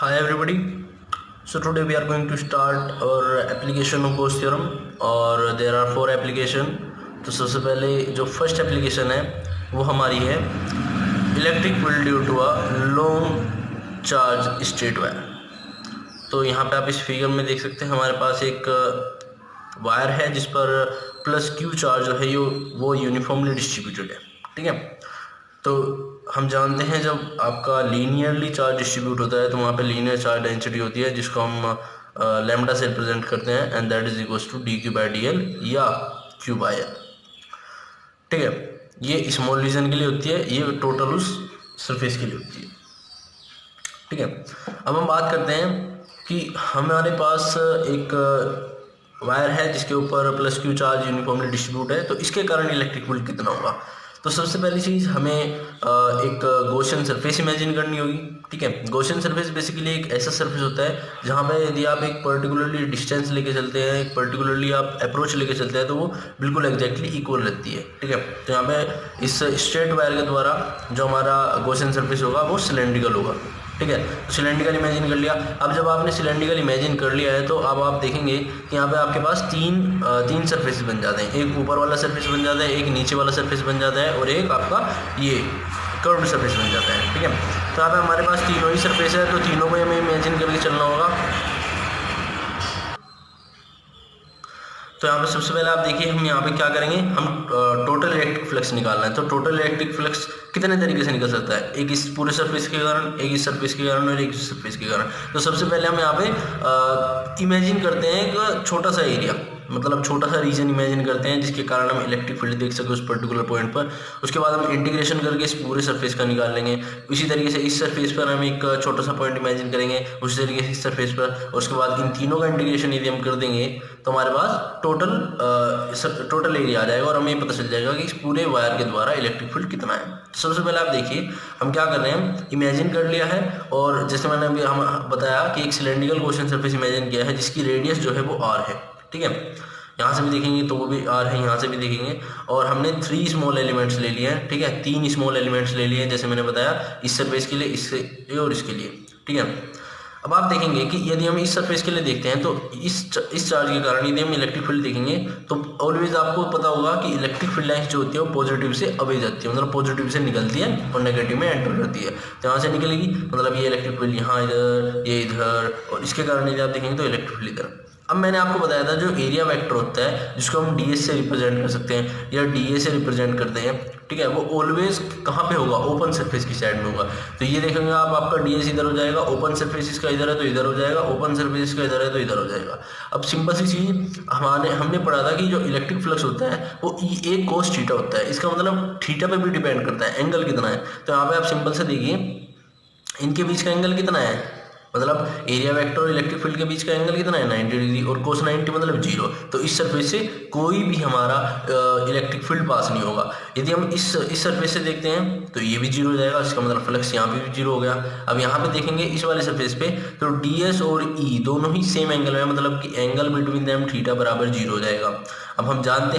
Hi everybody. So today we are going to start our application of Gauss theorem और there are 4 application. तो सबसे पहले जो first application है वो हमारी है electric field due to a long charge straight wire. तो यहाँ पे आप इस फिगर में देख सकते हैं हमारे पास एक वायर है जिस पर प्लस क्यू चार्ज जो है वो यूनिफॉर्मली डिस्ट्रीब्यूटेड है। ठीक है, तो हम जानते हैं जब आपका लीनियरली चार्ज डिस्ट्रीब्यूट होता है तो वहाँ पे लीनियर चार्ज डेंसिटी होती है जिसको हम लैम्डा से रिप्रेजेंट करते हैं and that is equals to D Q by D L या क्यू बाई एल। ठीक है, ये स्मॉल रीजन के लिए होती है, ये टोटल उस सरफेस के लिए होती है। ठीक है, अब हम बात करते हैं कि हमारे पास एक वायर है जिसके ऊपर plus Q charge uniformly distribute है, तो इसके कारण इलेक्ट्रिक फील्ड कितना होगा। तो सबसे पहली चीज़ हमें एक गॉसियन सरफेस इमेजिन करनी होगी। ठीक है, गॉसियन सरफेस बेसिकली एक ऐसा सरफेस होता है जहाँ पे यदि आप एक पर्टिकुलरली डिस्टेंस लेके चलते हैं, एक पर्टिकुलरली आप अप्रोच लेके चलते हैं तो वो बिल्कुल एग्जैक्टली इक्वल रहती है। ठीक है, तो यहाँ पे इस स्ट्रेट वायर के द्वारा जो हमारा गॉसियन सरफेस होगा वो सिलेंड्रिकल होगा। ठीक है, तो सिलेंड्रिकल इमेजिन कर लिया। अब जब आपने सिलेंड्रिकल इमेजिन कर लिया है तो अब आप देखेंगे कि यहाँ पे आपके पास तीन सरफेस बन जाते हैं। एक ऊपर वाला सरफेस बन जाता है, एक नीचे वाला सरफेस बन जाता है और एक आपका ये कर्व्ड सरफेस बन जाता है। ठीक है, तो यहाँ पे हमारे पास तीनों ही सरफेस है तो तीनों को हमें इमेजिन करके चलना होगा। तो यहाँ पे सबसे पहले आप देखिए हम यहाँ पे क्या करेंगे, हम टोटल इलेक्ट्रिक फ्लक्स निकालना है। तो टोटल इलेक्ट्रिक फ्लक्स कितने तरीके से निकल सकता है, एक इस पूरे सरफेस के कारण, एक इस सरफेस के कारण और एक इस सरफेस के कारण। तो सबसे पहले हम यहाँ पे इमेजिन करते हैं एक छोटा सा एरिया, मतलब छोटा सा रीजन इमेजिन करते हैं जिसके कारण हम इलेक्ट्रिक फील्ड देख सके उस पर्टिकुलर पॉइंट पर। उसके बाद हम इंटीग्रेशन करके इस पूरे सरफेस का निकाल लेंगे। इसी तरीके से इस सरफेस पर हम एक छोटा सा पॉइंट इमेजिन करेंगे, उसी तरीके से इस सरफेस पर, और उसके बाद इन तीनों का इंटीग्रेशन यदि हम कर देंगे तो हमारे पास टोटल एरिया आ जाएगा और हमें पता चल जाएगा कि इस पूरे वायर के द्वारा इलेक्ट्रिक फील्ड कितना है। सबसे पहले आप देखिए हम क्या कर रहे हैं, इमेजिन कर लिया है और जैसे मैंने अभी हम बताया कि एक सिलेंड्रिकल गॉसियन सरफेस इमेजिन किया है जिसकी रेडियस जो है वो आर है। ठीक है, यहाँ से भी देखेंगे तो वो भी आर है, यहाँ से भी देखेंगे, और हमने 3 स्मॉल एलिमेंट्स ले लिए हैं। ठीक है, 3 स्मॉल एलिमेंट्स ले लिए हैं जैसे मैंने बताया, इस सरफेस के लिए, इससे और इसके लिए। ठीक है, अब आप देखेंगे कि यदि हम इस सरफेस के लिए देखते हैं तो इस चार्ज के कारण यदि हम इलेक्ट्रिक फील्ड देखेंगे तो ऑलवेज आपको पता होगा कि इलेक्ट्रिक फील्ड लाइन्स जो होती है वो पॉजिटिव से अवे जाती है, मतलब पॉजिटिव से निकलती है और नेगेटिव में एंटर करती है। तो यहाँ से निकलेगी, मतलब ये इलेक्ट्रिक फील्ड यहाँ इधर, ये इधर, और इसके कारण यदि आप देखेंगे तो इलेक्ट्रिक फील्ड इधर। अब मैंने आपको बताया था जो एरिया वेक्टर होता है जिसको हम ds से रिप्रेजेंट कर सकते हैं या dA से रिप्रेजेंट करते हैं। ठीक है, वो ऑलवेज कहाँ पे होगा, ओपन सरफेस की साइड में होगा। तो ये देखेंगे आप, आपका ds इधर हो जाएगा, ओपन सरफेस इसका इधर है तो इधर हो जाएगा, ओपन सरफेस इसका इधर है तो इधर हो जाएगा। अब सिंपल सी चीज़ हमने पढ़ा था कि जो इलेक्ट्रिक फ्लक्स होता है वो E cos थीटा होता है। इसका मतलब थीटा पे भी डिपेंड करता है एंगल कितना है। तो यहाँ पे आप सिंपल से देखिए इनके बीच का एंगल कितना है, मतलब एरिया वेक्टर और इलेक्ट्रिक फील्ड के बीच का एंगल कितना है 90 डिग्री, और cos 90 मतलब 0। तो इस सरफेस से कोई भी हमारा इलेक्ट्रिक फील्ड पास नहीं होगा। यदि हम इस सरफेस से देखते हैं तो ये भी 0 हो जाएगा, इसका मतलब फ्लक्स यहाँ पे भी 0 हो गया। अब यहाँ पे देखेंगे इस वाले सरफेस पे तो ds और E दोनों ही सेम एंगल में, मतलब कि एंगल बिटवीन देम थीटा बराबर 0 हो जाएगा। अब हम जानते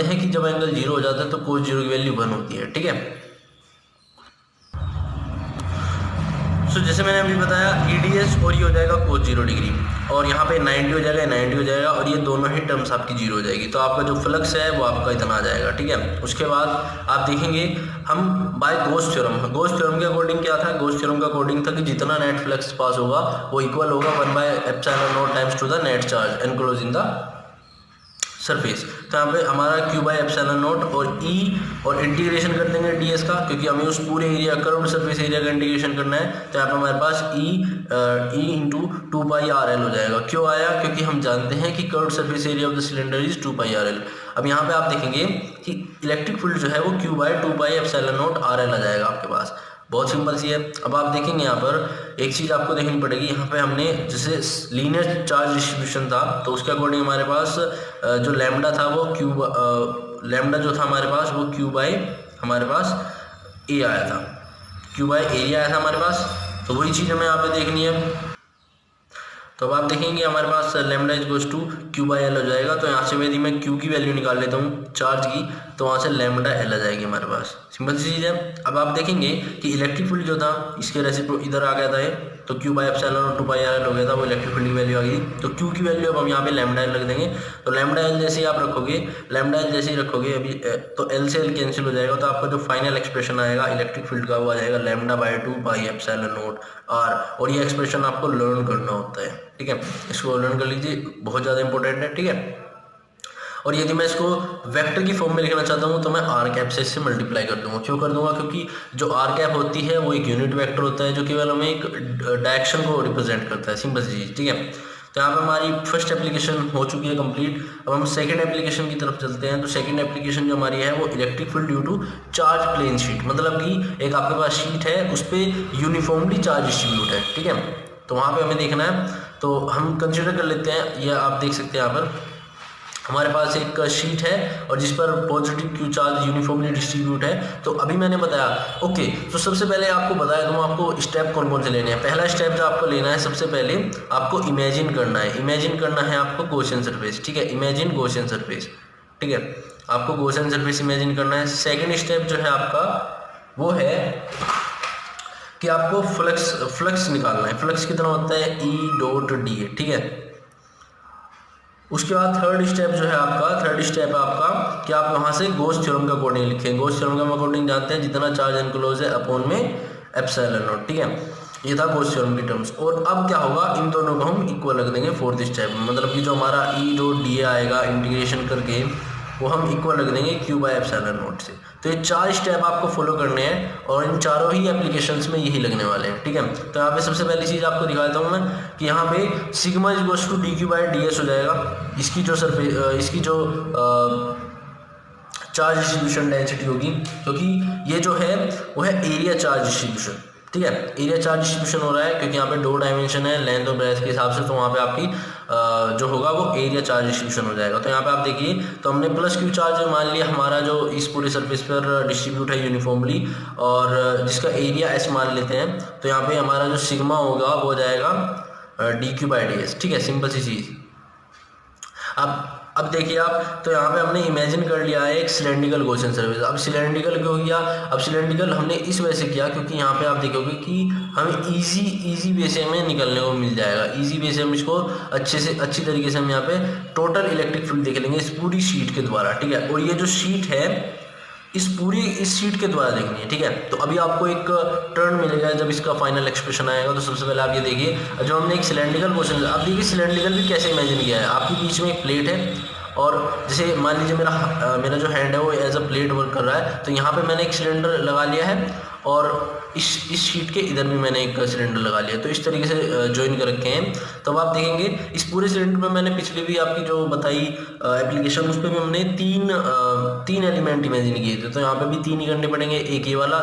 हैं कि जब एंगल 0 हो जाता है तो cos 0 की वैल्यू 1 होती है। ठीक है, तो जैसे मैंने अभी बताया EDS और ये हो जाएगा cos 0 डिग्री, और यहाँ पे 90 हो जाएगा, 90 हो जाएगा, और ये दोनों ही टर्म्स आपकी 0 हो जाएगी। तो आपका जो फ्लक्स है वो आपका इतना आ जाएगा। ठीक है, उसके बाद आप देखेंगे हम बाय गॉस थ्योरम के अकॉर्डिंग क्या था, गॉस थ्योरम के अकॉर्डिंग था कि जितना नेट फ्लक्स पास होगा वो इक्वल होगा 1/ε0 times to the net charge enclose in the surface. तो यहाँ पे हमारा Q/ε0 और E, और इंटीग्रेशन कर देंगे ds का, क्योंकि हमें उस पूरे एरिया कर्व्ड सरफेस एरिया का इंटीग्रेशन करना है। तो यहाँ पे हमारे पास E इंटू 2πRL हो जाएगा। क्यों आया, क्योंकि हम जानते हैं कि curved surface area of the cylinder is 2πRL। अब यहाँ पे आप देखेंगे कि इलेक्ट्रिक फील्ड जो है वो Q/2πε0RL आ जाएगा आपके पास। बहुत सिंपल सी है। अब आप देखेंगे यहाँ पर एक चीज़ आपको देखनी पड़ेगी, यहाँ पे हमने जैसे लीनियर चार्ज डिस्ट्रीब्यूशन था तो उसके अकॉर्डिंग हमारे पास जो लैम्डा था वो लैम्डा जो था हमारे पास वो हमारे पास ए आया था, Q/A आया था हमारे पास। तो वही चीज़ हमें यहाँ पे देखनी है। तो अब आप देखेंगे हमारे पास lambda is goes to Q/L हो जाएगा। तो यहाँ से यदि मैं Q की वैल्यू निकाल लेता हूँ चार्ज की, तो वहाँ से लैम्डा एल आ जाएगी हमारे पास। सिंपल सी चीज़ है। अब आप देखेंगे कि इलेक्ट्रिक फील्ड जो था इसके रेसिप्रो इधर आ गया था ये, तो क्यू बाई एप्सिलॉन और 2πr हो गया था, वो इलेक्ट्रिक फील्ड की वैल्यू आ गई। तो क्यू की वैल्यू अब हम यहाँ पे लैम्डा एल रख देंगे। तो लैम्डा एल जैसे ही आप रखोगे, लैम्डा एल जैसे ही रखोगे अभी, तो एल से एल कैंसिल हो जाएगा, तो आपका जो फाइनल एक्सप्रेशन आएगा इलेक्ट्रिक फील्ड का वो आ जाएगा λ/2πε0 r। और ये एक्सप्रेशन आपको लर्न करना होता है, ठीक है, इसको लर्न कर लीजिए, बहुत ज़्यादा इंपॉर्टेंट है, ठीक है। और यदि मैं इसको वेक्टर की फॉर्म में लिखना चाहता हूँ तो मैं आर कैप से इससे मल्टीप्लाई कर दूंगा। क्यों कर दूंगा? क्योंकि जो आर कैप होती है वो एक यूनिट वेक्टर होता है जो केवल हमें एक डायरेक्शन को रिप्रेजेंट करता है, सिंपल सी चीज़, ठीक है। तो यहाँ पे हमारी फर्स्ट एप्लीकेशन हो चुकी है कंप्लीट। अब हम सेकंड एप्लीकेशन की तरफ चलते हैं। तो सेकंड एप्लीकेशन जो हमारी है वो electric field due to charge plane sheet, मतलब कि एक आपके पास शीट है उस पर यूनिफॉर्मली चार्ज डिस्ट्रीब्यूट है, ठीक है। तो वहाँ पे हमें देखना है, तो हम कंसिडर कर लेते हैं, यह आप देख सकते हैं यहाँ पर हमारे पास एक शीट है और जिस पर positive Q charge uniformly distribute है। तो अभी मैंने बताया, ओके, तो सबसे पहले आपको बताया दूँ आपको स्टेप कौन कौन से लेने हैं। पहला स्टेप जो आपको लेना है, सबसे पहले आपको इमेजिन करना है। इमेजिन करना है आपको गॉसियन सरफेस, ठीक है, इमेजिन गॉसियन सरफेस, ठीक है, आपको गॉसियन सरफेस इमेजिन करना है। सेकेंड स्टेप जो है आपका वो है कि आपको फ्लक्स निकालना है। फ्लक्स कितना होता है? E.dA, ठीक है। उसके बाद थर्ड स्टेप जो है आपका कि आप वहाँ से गॉस थ्योरम का अकॉर्डिंग लिखें। गॉस थ्योरम का अकॉर्डिंग जानते हैं जितना चार्ज एनक्लोज है अपॉन में एप्सिलॉन नॉट, ठीक है, ये था गॉस थ्योरम की टर्म्स। और अब क्या होगा, इन दोनों को हम इक्वल रख देंगे फोर्थ स्टेप में, मतलब कि जो हमारा E.dA आएगा इंटीग्रेशन करके वो हम इक्वल रख देंगे Q/ε0 से। तो ये 4 स्टेप आपको फॉलो करने हैं और इन चारों ही एप्लीकेशंस में यही लगने वाले हैं, ठीक है। तो यहाँ पे सबसे पहली चीज़ आपको दिखाता हूँ मैं कि यहाँ पे सिग्मा इक्वल्स टू dQ/ds हो जाएगा। इसकी जो चार्ज डिस्ट्रीब्यूशन डेंसिटी होगी, क्योंकि ये जो है वो है एरिया चार्ज डिस्ट्रीब्यूशन, ठीक है, एरिया चार्ज डिस्ट्रीब्यूशन हो रहा है क्योंकि यहाँ पे 2 डायमेंशन है लेंथ और ब्रेड्थ के हिसाब से, तो वहाँ पे आपकी जो होगा वो एरिया चार्ज डिस्ट्रीब्यूशन हो जाएगा। तो यहाँ पे आप देखिए, तो हमने प्लस क्यू चार्ज मान लिया हमारा जो इस पूरे सरफेस पर डिस्ट्रीब्यूट है यूनिफॉर्मली, और जिसका एरिया एस मान लेते हैं। तो यहाँ पे हमारा जो सिग्मा होगा वो हो जाएगा dQ/ds, ठीक है, सिंपल सी चीज़। अब देखिए आप, तो यहाँ पे हमने इमेजिन कर लिया है एक सिलेंड्रिकल गॉसियन सरफेस। अब सिलेंड्रिकल क्यों किया? अब सिलेंड्रिकल हमने इस वजह से किया क्योंकि यहाँ पे आप देखोगे कि हमें इजी वे से हमें निकलने को मिल जाएगा। इजी वे से हम इसको अच्छी तरीके से हम यहाँ पे टोटल इलेक्ट्रिक फील्ड देख लेंगे इस पूरी शीट के द्वारा, ठीक है। और ये जो शीट है इस शीट के द्वारा देखनी है, ठीक है। तो अभी आपको एक टर्न मिलेगा जब इसका फाइनल एक्सप्रेशन आएगा। तो सबसे पहले आप ये देखिए, जो हमने एक सिलेंड्रिकल क्वेश्चन, अब देखिए सिलेंड्रिकल भी कैसे इमेजिन किया है। आपके बीच में एक प्लेट है और जैसे मान लीजिए मेरा जो हैंड है वो एज अ प्लेट वर्क कर रहा है। तो यहाँ पे मैंने एक सिलेंडर लगा लिया है और इस शीट के इधर भी मैंने एक सिलेंडर लगा लिया। तो इस तरीके से ज्वाइन कर रखे हैं। तब आप देखेंगे इस पूरे सिलेंडर में मैंने पिछले भी आपकी जो बताई एप्लीकेशन, उस पर भी हमने तीन एलिमेंट इमेजिन किए थे। तो यहाँ पे भी 3 ही करने पड़ेंगे, एक ये वाला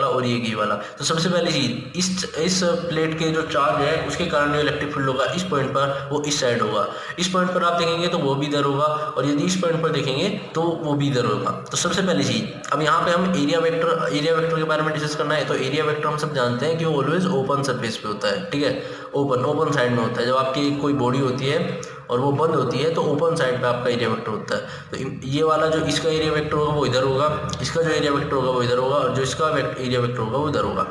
और ये वाला। तो सबसे पहली चीज़, इस प्लेट के जो चार्ज है उसके कारण जो इलेक्ट्रिक फील्ड होगा इस पॉइंट पर वो इस साइड होगा। इस पॉइंट पर आप देखेंगे तो वो भी इधर होगा, और यदि इस पॉइंट पर देखेंगे तो वो भी इधर होगा। तो सबसे पहली चीज़, अब यहाँ पे हम एरिया वेक्टर के बारे में डिस्कस करना है। तो एरिया वेक्टर हम सब जानते हैं कि वो ऑलवेज ओपन सरफेस पे होता है, ठीक है, ओपन साइड में होता है। जब आपकी कोई बॉडी होती है और वो बंद होती है तो ओपन साइड पे आपका एरिया वेक्टर होता है। तो ये वाला जो इसका एरिया वेक्टर होगा वो इधर होगा, इसका जो एरिया वेक्टर होगा वो इधर होगा, और जो इसका एरिया वेक्टर होगा वो इधर होगा।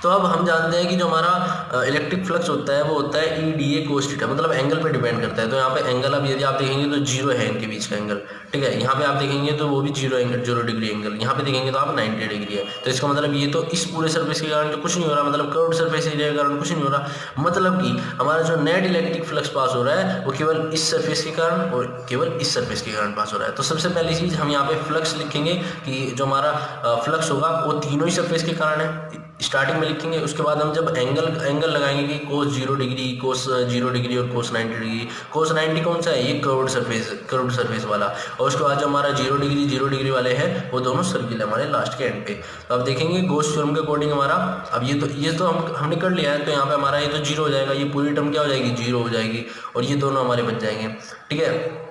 तो अब हम जानते हैं कि जो हमारा इलेक्ट्रिक फ्लक्स होता है वो होता है E.dA cos थीटा, मतलब एंगल पे डिपेंड करता है। तो यहाँ पे एंगल, अब यदि आप देखेंगे तो 0 है इनके बीच का एंगल, ठीक है। यहाँ पे आप देखेंगे तो वो भी 0 डिग्री एंगल, यहाँ पे देखेंगे तो आप 90 डिग्री है। तो इसका मतलब ये तो इस पूरे सरफेस के कारण तो कुछ नहीं हो रहा, मतलब कर्व्ड सरफेस एरिया के कारण कुछ नहीं हो रहा। मतलब कि हमारा जो नेट इलेक्ट्रिक फ्लक्स पास हो रहा है वो केवल इस सरफेस के कारण और केवल इस सरफेस के कारण पास हो रहा है। तो सबसे पहली चीज़ हम यहाँ पे फ्लक्स लिखेंगे कि जो हमारा फ्लक्स होगा वो तीनों ही सरफेस के कारण है, स्टार्टिंग में लिखेंगे। उसके बाद हम जब एंगल लगाएंगे कि cos 0 डिग्री, cos 0 डिग्री और cos 90 डिग्री। cos 90 कौन सा है? ये कर्व्ड सरफेस वाला। और उसके बाद जो हमारा 0 डिग्री वाले हैं वो दोनों सर्किल है हमारे लास्ट के एंड पे। तो आप देखेंगे गॉस थ्योरम के अकॉर्डिंग हमारा, अब ये तो हमने कर लिया है। तो यहाँ पे हमारा ये तो 0 हो जाएगा, ये पूरी टर्म क्या हो जाएगी? 0 हो जाएगी, और ये दोनों हमारे बच जाएंगे, ठीक है।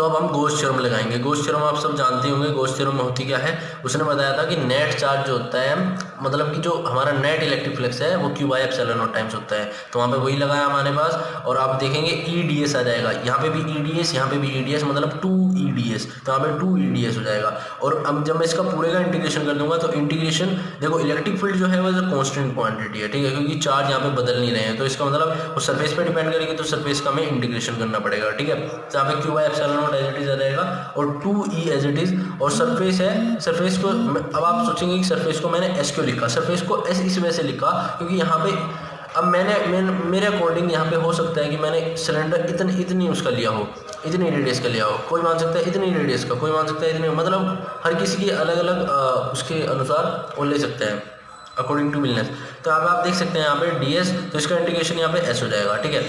तो अब हम गोस थ्योरम लगाएंगे। गोस थ्योरम आप सब जानते होंगे। गोस थ्योरम में होती क्या है, उसने बताया था कि नेट चार्ज जो होता है, मतलब कि जो हमारा नेट इलेक्ट्रिक फ्लक्स है वो Q by epsilon not times होता है। तो वहाँ पे वही लगाया हमारे पास, और आप देखेंगे EDS आ जाएगा, यहाँ पे भी EDS, यहाँ पे भी EDS, मतलब 2 EDS, तो यहाँ पे 2 EDS हो जाएगा। और अब जब मैं इसका पूरे का इंटीग्रेशन कर दूंगा तो इंटीग्रेशन, देखो इलेक्ट्रिक फील्ड जो है वो कॉन्स्टेंट क्वांटिटी है, ठीक है, क्योंकि चार्ज यहाँ पे बदल नहीं रहे हैं, तो इसका मतलब वो सरफेस पे डिपेंड करेगी, तो सरफेस का हमें इंटीग्रेशन करना पड़ेगा, ठीक है। तो यहाँ पे Q by epsilon not as it is आ जाएगा और 2E एज इट इज, और सरफेस है, सरफेस को अब आप सोचेंगे कि सरफेस को मैंने S क्यों लिखा, सरफेस को S इस वजह से लिखा क्योंकि यहाँ पे अब मेरे अकॉर्डिंग यहाँ पे हो सकता है कि मैंने सिलेंडर इतनी उसका लिया हो, इतनी रेडियस का लिया हो, कोई मान सकता है इतनी रेडियस का, कोई मान सकता है इतनी, मतलब हर किसी की अलग अलग उसके अनुसार वो ले सकते हैं अकॉर्डिंग टू बिजनेस। तो आप देख सकते हैं यहाँ पे DS, तो इसका इंटीग्रेशन यहाँ पे S हो जाएगा, ठीक है।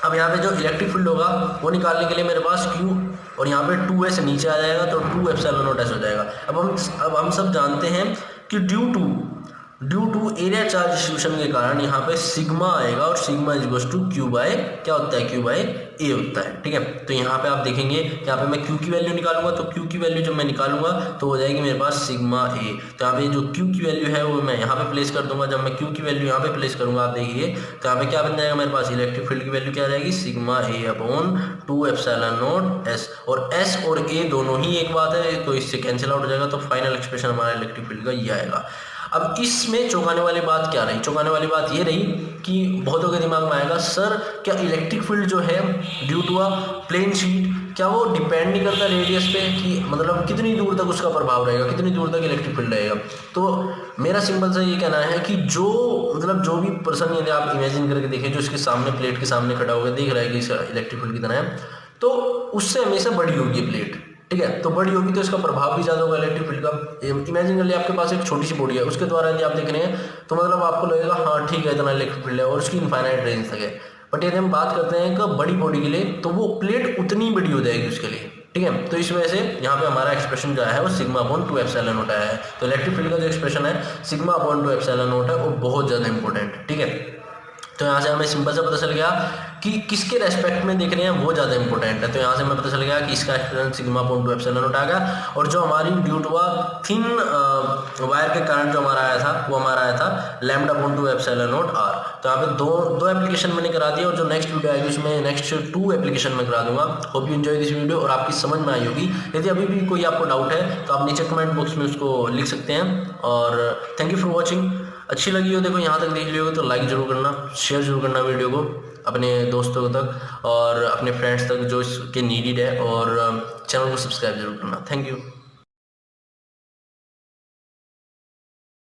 अब यहाँ पे जो इलेक्ट्रिक फील्ड होगा वो निकालने के लिए मेरे पास Q और यहाँ पे 2S नीचे आ जाएगा, तो 2 एप्सिलॉन नॉट S हो जाएगा। अब हम सब जानते हैं कि due to area charge distribution के कारण यहाँ पे सिग्मा आएगा, और sigma is equals to Q by क्या होता है, Q बाय A होता है, ठीक है। तो यहाँ पे आप देखेंगे यहाँ पे मैं Q की वैल्यू निकालूंगा, तो Q की वैल्यू जब मैं निकालूंगा तो हो जाएगी मेरे पास सिग्मा A। तो यहाँ पे जो Q की वैल्यू है वो मैं यहाँ पे प्लेस कर दूंगा। जब मैं Q की वैल्यू यहाँ पे प्लेस करूंगा, आप देखिए तो यहाँ पे क्या बन जाएगा मेरे पास, इलेक्ट्रिक फील्ड की वैल्यू क्या आ जाएगी, sigma A upon 2 epsilon not S, और S और A दोनों ही एक बात है, तो इससे कैंसिल आउट हो जाएगा, तो फाइनल एक्सप्रेशन हमारा इलेक्ट्रिक फील्ड का ये आएगा। अब इसमें चौंकाने वाली बात क्या रही, चौंकाने वाली बात ये रही कि बहुतों के दिमाग में आएगा, सर क्या इलेक्ट्रिक फील्ड जो है due to a plane sheet, क्या वो डिपेंड नहीं करता रेडियस पे, कि मतलब कितनी दूर तक उसका प्रभाव रहेगा, कितनी दूर तक इलेक्ट्रिक फील्ड रहेगा। तो मेरा सिंपल सा ये कहना है कि जो भी पर्सन, यदि आप इमेजिन करके देखें, जो इसके सामने प्लेट के सामने खड़ा होकर देख रहा है कि इसका इलेक्ट्रिक फील्ड कितना है, तो उससे हमेशा बड़ी होगी प्लेट, ठीक है। तो बड़ी होगी तो इसका प्रभाव भी ज़्यादा होगा इलेक्ट्रिक फील्ड का। इमेजिन कर लिया आपके पास एक छोटी सी बॉडी है, उसके द्वारा यदि आप देख रहे हैं तो मतलब आपको लगेगा हाँ ठीक है इतना इलेक्ट्रिक फील्ड है, और उसकी इनफाइनाइट रेंज तक है। बट यदि हम बात करते हैं कि बड़ी बॉडी के लिए, तो वो प्लेट उतनी बड़ी हो जाएगी उसके लिए, ठीक है। तो इस वजह से यहाँ पे हमारा एक्सप्रेशन जो है वो सिग्मा अपॉन 2 एप्सिलॉन नॉट आया है। तो इलेक्ट्रिक फील्ड का जो एक्सप्रेशन है सिग्मा अपॉन 2 एप्सिलॉन नॉट है, वो बहुत ज़्यादा इंपॉर्टेंट है, ठीक है। तो यहाँ से हमें सिंपल सा पता चल गया कि किसके रेस्पेक्ट में देख रहे हैं वो ज़्यादा इंपॉर्टेंट है। तो यहाँ से हमें पता चल गया कि इसका expression sigma upon 2 epsilon not आ गया, और जो हमारी ड्यू टू थिन वायर के कारण जो हमारा आया था वो हमारा आया था lambda upon 2 epsilon not R। तो यहाँ पे दो एप्लीकेशन मैंने करा दिया, और जो नेक्स्ट वीडियो आएगी उसमें नेक्स्ट 2 एप्लीकेशन में करा दूंगा। Hope you enjoy this video और आपकी समझ में आई होगी। यदि अभी भी कोई आपको डाउट है तो आप नीचे कमेंट बॉक्स में उसको लिख सकते हैं। और थैंक यू फॉर वॉचिंग। अच्छी लगी हो, देखो यहाँ तक देख लियो तो लाइक जरूर करना, शेयर जरूर करना वीडियो को अपने दोस्तों तक और अपने फ्रेंड्स तक जो इसके नीडेड है, और चैनल को सब्सक्राइब जरूर करना। Thank you.